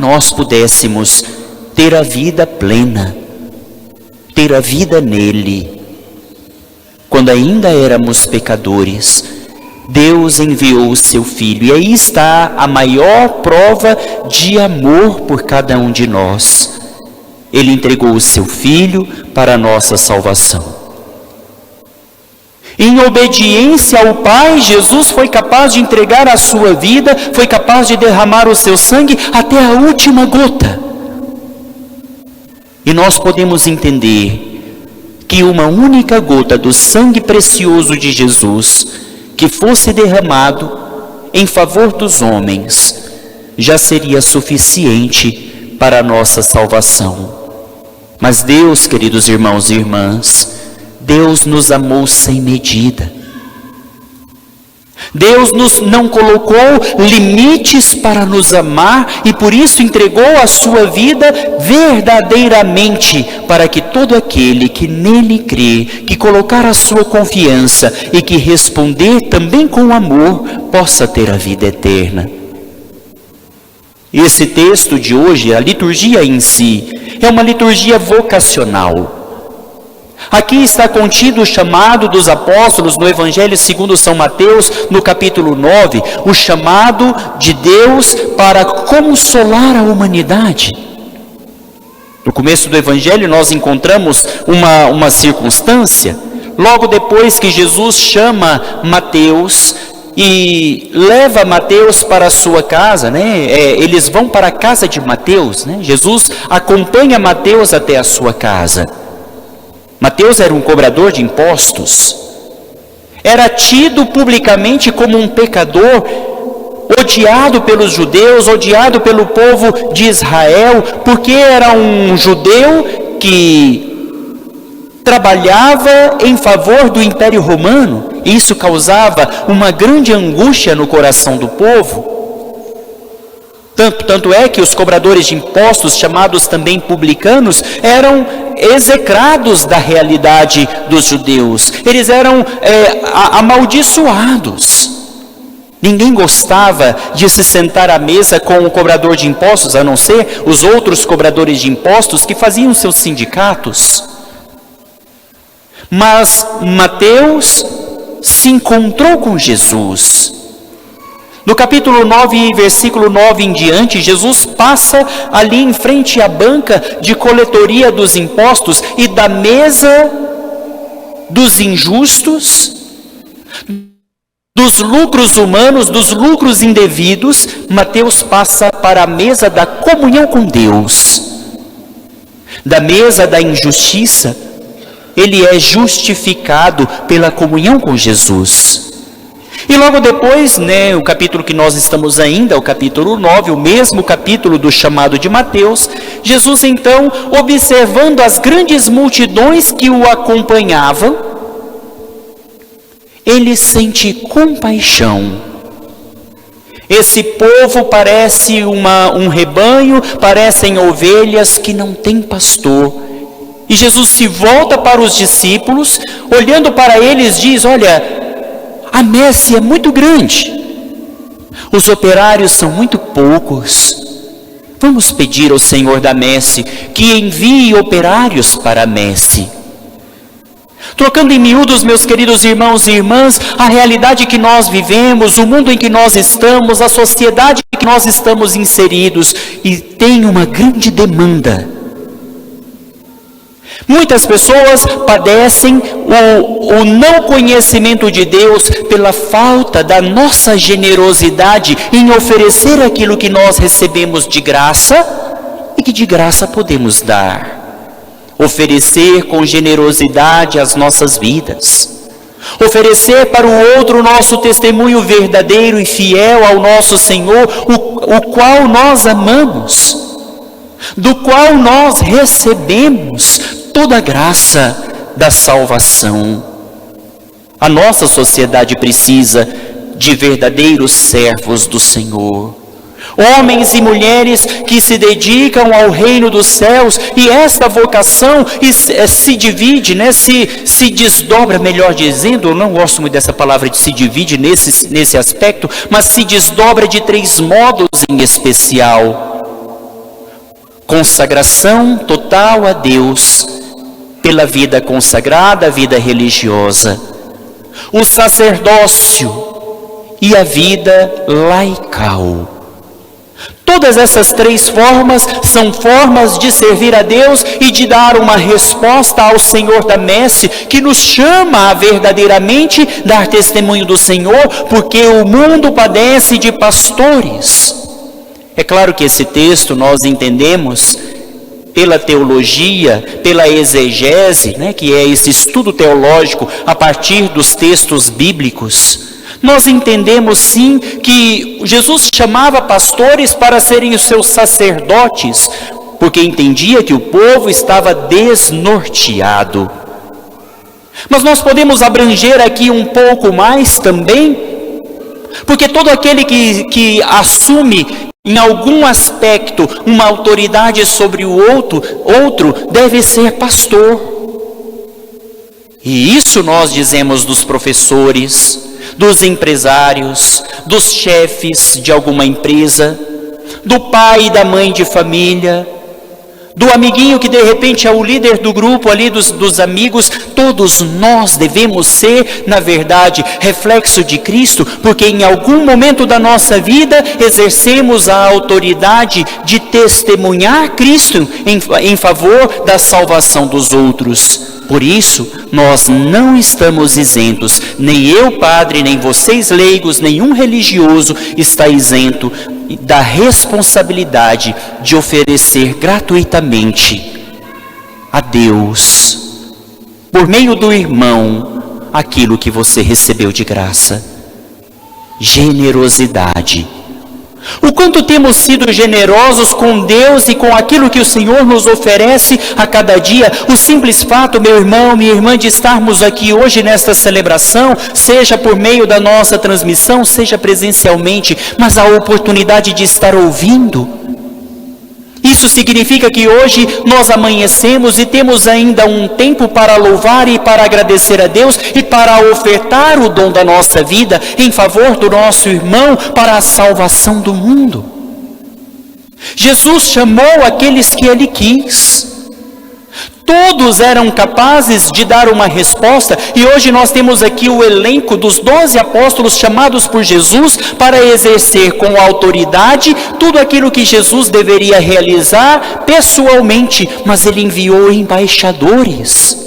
nós pudéssemos ter a vida plena, ter a vida nele. Quando ainda éramos pecadores, Deus enviou o seu Filho, e aí está a maior prova de amor por cada um de nós. Ele entregou o seu Filho para a nossa salvação. Em obediência ao Pai, Jesus foi capaz de entregar a sua vida, foi capaz de derramar o seu sangue até a última gota. E nós podemos entender que uma única gota do sangue precioso de Jesus, que fosse derramado em favor dos homens, já seria suficiente para a nossa salvação. Mas Deus, queridos irmãos e irmãs, Deus nos amou sem medida. Deus não colocou limites para nos amar e por isso entregou a sua vida verdadeiramente para que todo aquele que nele crê, que colocar a sua confiança e que responder também com amor, possa ter a vida eterna. Esse texto de hoje, a liturgia em si, é uma liturgia vocacional. Aqui está contido o chamado dos apóstolos no Evangelho segundo São Mateus, no capítulo 9, o chamado de Deus para consolar a humanidade. No começo do Evangelho nós encontramos uma circunstância, logo depois que Jesus chama Mateus e leva Mateus para a sua casa, né? Eles vão para a casa de Mateus, né? Jesus acompanha Mateus até a sua casa. Mateus era um cobrador de impostos, era tido publicamente como um pecador, odiado pelos judeus, odiado pelo povo de Israel, porque era um judeu que trabalhava em favor do Império Romano. Isso causava uma grande angústia no coração do povo. Tanto é que os cobradores de impostos, chamados também publicanos, eram execrados da realidade dos judeus. Eles eram amaldiçoados. Ninguém gostava de se sentar à mesa com o cobrador de impostos, a não ser os outros cobradores de impostos que faziam seus sindicatos. Mas Mateus se encontrou com Jesus. No capítulo 9, versículo 9 em diante, Jesus passa ali em frente à banca de coletoria dos impostos e da mesa dos injustos, dos lucros humanos, dos lucros indevidos. Mateus passa para a mesa da comunhão com Deus. Da mesa da injustiça, ele é justificado pela comunhão com Jesus. E logo depois, o capítulo que nós estamos ainda, o capítulo 9, o mesmo capítulo do chamado de Mateus, Jesus então, observando as grandes multidões que o acompanhavam, ele sente compaixão. Esse povo parece um rebanho, parecem ovelhas que não têm pastor. E Jesus se volta para os discípulos, olhando para eles, diz: olha, a messe é muito grande, os operários são muito poucos. Vamos pedir ao Senhor da messe que envie operários para a messe. Trocando em miúdos, meus queridos irmãos e irmãs, a realidade que nós vivemos, o mundo em que nós estamos, a sociedade em que nós estamos inseridos, e tem uma grande demanda. Muitas pessoas padecem o não conhecimento de Deus pela falta da nossa generosidade em oferecer aquilo que nós recebemos de graça e que de graça podemos dar. Oferecer com generosidade as nossas vidas. Oferecer para o outro o nosso testemunho verdadeiro e fiel ao nosso Senhor, o qual nós amamos, do qual nós recebemos toda a graça da salvação. A nossa sociedade precisa de verdadeiros servos do Senhor. Homens e mulheres que se dedicam ao reino dos céus, e esta vocação se divide, se desdobra, melhor dizendo, eu não gosto muito dessa palavra de se divide nesse aspecto, mas se desdobra de 3 modos em especial. consagração total a Deus, pela vida consagrada, a vida religiosa, o sacerdócio e a vida laical. Todas essas três formas são formas de servir a Deus e de dar uma resposta ao Senhor da Messe, que nos chama a verdadeiramente dar testemunho do Senhor, porque o mundo padece de pastores. É claro que esse texto nós entendemos pela teologia, pela exegese, que é esse estudo teológico a partir dos textos bíblicos. Nós entendemos sim que Jesus chamava pastores para serem os seus sacerdotes, porque entendia que o povo estava desnorteado. Mas nós podemos abranger aqui um pouco mais também, porque todo aquele que assume em algum aspecto uma autoridade sobre o outro deve ser pastor. E isso nós dizemos dos professores, dos empresários, dos chefes de alguma empresa, do pai e da mãe de família, do amiguinho que de repente é o líder do grupo ali, dos amigos. Todos nós devemos ser, na verdade, reflexo de Cristo, porque em algum momento da nossa vida exercemos a autoridade de testemunhar Cristo em favor da salvação dos outros. Por isso, nós não estamos isentos, nem eu, padre, nem vocês leigos, nenhum religioso está isento da responsabilidade de oferecer gratuitamente a Deus, por meio do irmão, aquilo que você recebeu de graça. Generosidade. O quanto temos sido generosos com Deus e com aquilo que o Senhor nos oferece a cada dia. O simples fato, meu irmão, minha irmã, de estarmos aqui hoje nesta celebração, seja por meio da nossa transmissão, seja presencialmente, mas a oportunidade de estar ouvindo. Isso significa que hoje nós amanhecemos e temos ainda um tempo para louvar e para agradecer a Deus e para ofertar o dom da nossa vida em favor do nosso irmão para a salvação do mundo. Jesus chamou aqueles que Ele quis. Todos eram capazes de dar uma resposta, e hoje nós temos aqui o elenco dos 12 apóstolos chamados por Jesus para exercer com autoridade tudo aquilo que Jesus deveria realizar pessoalmente, mas Ele enviou embaixadores.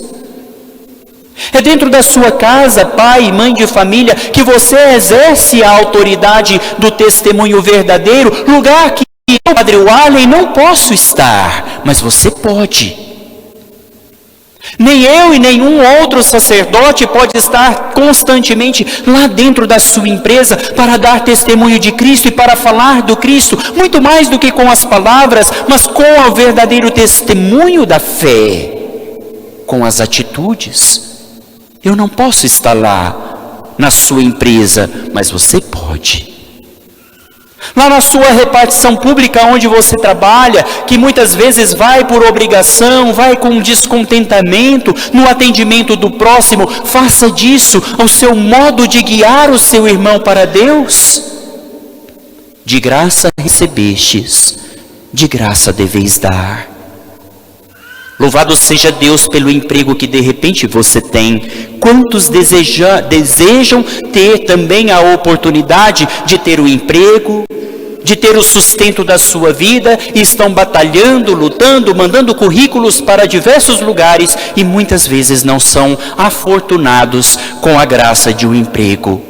É dentro da sua casa, pai e mãe de família, que você exerce a autoridade do testemunho verdadeiro, lugar que eu, Padre Warley, não posso estar, mas você pode. Nem eu e nenhum outro sacerdote pode estar constantemente lá dentro da sua empresa para dar testemunho de Cristo e para falar do Cristo, muito mais do que com as palavras, mas com o verdadeiro testemunho da fé, com as atitudes. Eu não posso estar lá na sua empresa, mas você pode. Lá na sua repartição pública onde você trabalha, que muitas vezes vai por obrigação, vai com descontentamento no atendimento do próximo, faça disso o seu modo de guiar o seu irmão para Deus. De graça recebestes, de graça deveis dar. Louvado seja Deus pelo emprego que de repente você tem. Quantos desejam ter também a oportunidade de ter o emprego, de ter o sustento da sua vida, e estão batalhando, lutando, mandando currículos para diversos lugares e muitas vezes não são afortunados com a graça de um emprego.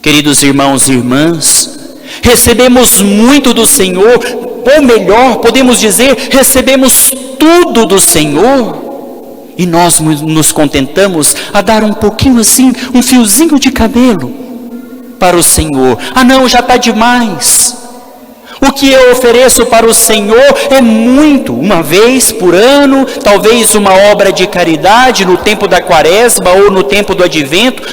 Queridos irmãos e irmãs, recebemos muito do Senhor, ou melhor, podemos dizer, recebemos tudo do Senhor, e nós nos contentamos a dar um pouquinho assim, um fiozinho de cabelo para o Senhor. Ah não, já está demais. O que eu ofereço para o Senhor é muito, uma vez por ano, talvez uma obra de caridade no tempo da quaresma ou no tempo do advento,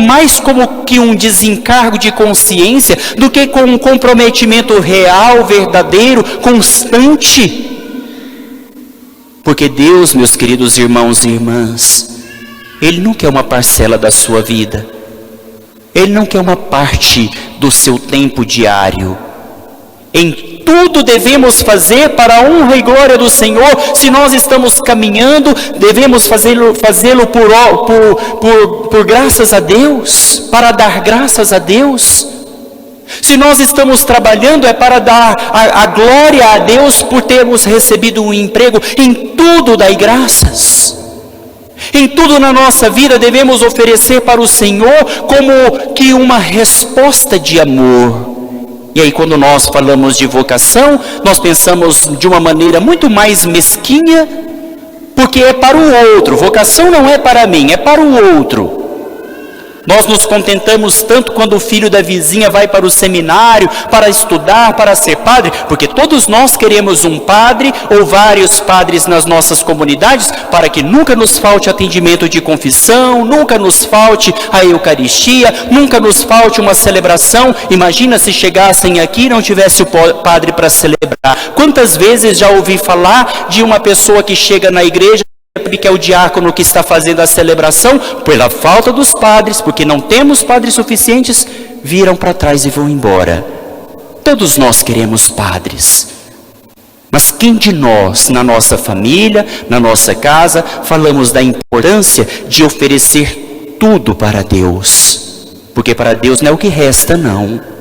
mais como que um desencargo de consciência do que com um comprometimento real, verdadeiro, constante. Porque Deus, meus queridos irmãos e irmãs, Ele não quer uma parcela da sua vida, Ele não quer uma parte do seu tempo diário. Em tudo devemos fazer para a honra e glória do Senhor. Se nós estamos caminhando, devemos fazê-lo por graças a Deus, para dar graças a Deus. Se nós estamos trabalhando, é para dar a glória a Deus por termos recebido um emprego. Em tudo dai graças. Em tudo na nossa vida devemos oferecer para o Senhor como que uma resposta de amor. E aí, quando nós falamos de vocação, nós pensamos de uma maneira muito mais mesquinha, porque é para o outro. Vocação não é para mim, é para o outro. Nós nos contentamos tanto quando o filho da vizinha vai para o seminário, para estudar, para ser padre, porque todos nós queremos um padre ou vários padres nas nossas comunidades, para que nunca nos falte atendimento de confissão, nunca nos falte a Eucaristia, nunca nos falte uma celebração. Imagina se chegassem aqui e não tivesse o padre para celebrar. Quantas vezes já ouvi falar de uma pessoa que chega na igreja, que é o diácono que está fazendo a celebração, pela falta dos padres, porque não temos padres suficientes, viram para trás e vão embora. Todos nós queremos padres, mas quem de nós, na nossa família, na nossa casa, falamos da importância de oferecer tudo para Deus? Porque para Deus não é o que resta, não.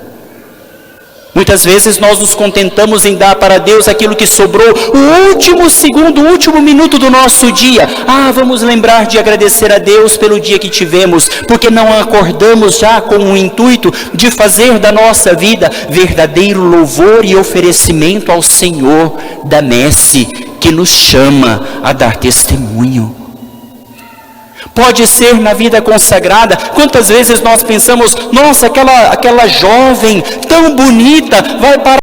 Muitas vezes nós nos contentamos em dar para Deus aquilo que sobrou, o último segundo, o último minuto do nosso dia. Vamos lembrar de agradecer a Deus pelo dia que tivemos, porque não acordamos já com o intuito de fazer da nossa vida verdadeiro louvor e oferecimento ao Senhor da messe, que nos chama a dar testemunho. Pode ser na vida consagrada. Quantas vezes nós pensamos, nossa, aquela jovem tão bonita vai para